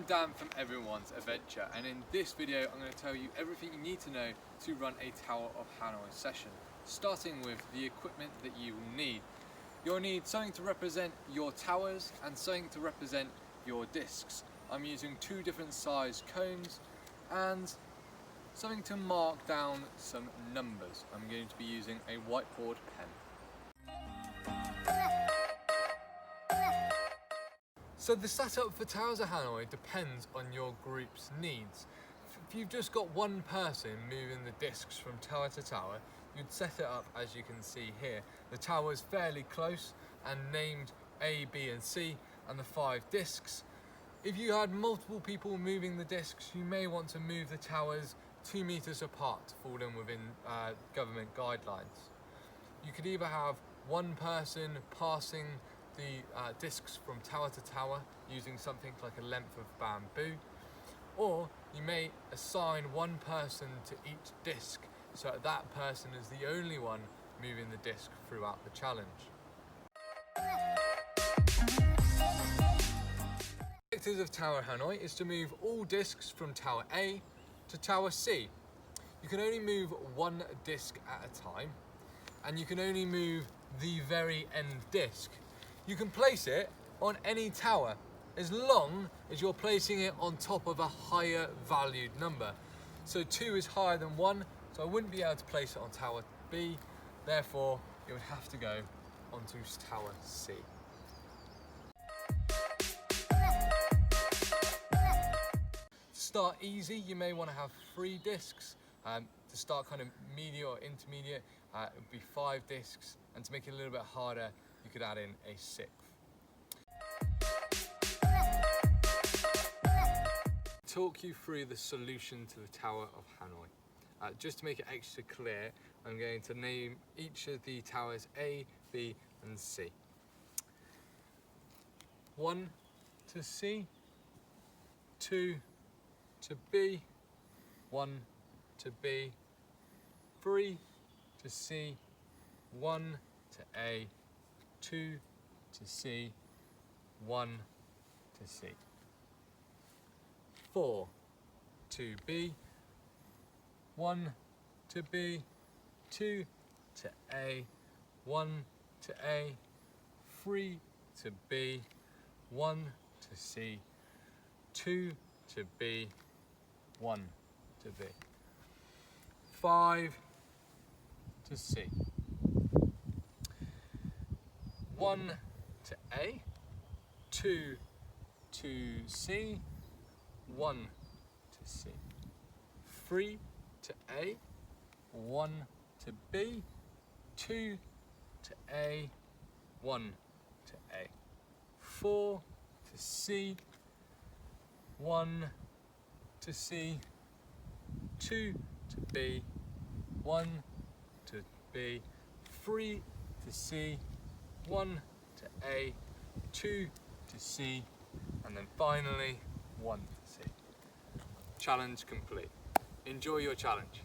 I'm Dan from Everyone's Adventure, and in this video I'm going to tell you everything you need to know to run a Tower of Hanoi session, starting with the equipment that you will need. You'll need something to represent your towers and something to represent your discs. I'm using two different size cones and something to mark down some numbers. I'm going to be using a whiteboard pen. So the setup for Towers of Hanoi depends on your group's needs. If you've just got one person moving the discs from tower to tower, you'd set it up as you can see here. The tower is fairly close and named A, B and C and the 5 discs. If you had multiple people moving the discs, you may want to move the towers 2 meters apart to fall in within government guidelines. You could either have one person passing the discs from tower to tower using something like a length of bamboo, or you may assign one person to each disc so that person is the only one moving the disc throughout the challenge. The objectives of Tower Hanoi is to move all discs from Tower A to Tower C. You can only move one disc at a time, and you can only move the very end disc. You can place it on any tower as long as you're placing it on top of a higher valued number. So 2 is higher than 1, so I wouldn't be able to place it on Tower B, therefore it would have to go onto Tower C. To start easy, you may want to have 3 discs. To start kind of medium or intermediate, it would be 5 discs, and to make it a little bit harder, you could add in a 6th. Talk you through the solution to the Tower of Hanoi. Just to make it extra clear, I'm going to name each of the towers A, B and C. 1 to C, 2 to B, 1 to B, 3 to C, 1 to A, 2 to C, 1 to C. 4 to B, 1 to B, 2 to A, 1 to A, 3 to B, 1 to C, 2 to B, 1 to B. 5 to C. 1 to A, 2 to C, 1 to C. 3 to A, 1 to B, 2 to A, 1 to A. 4 to C, 1 to C, 2 to B, 1 to B, 3 to C, 1 to A, 2 to C, and then finally 1 to C. Challenge complete. Enjoy your challenge.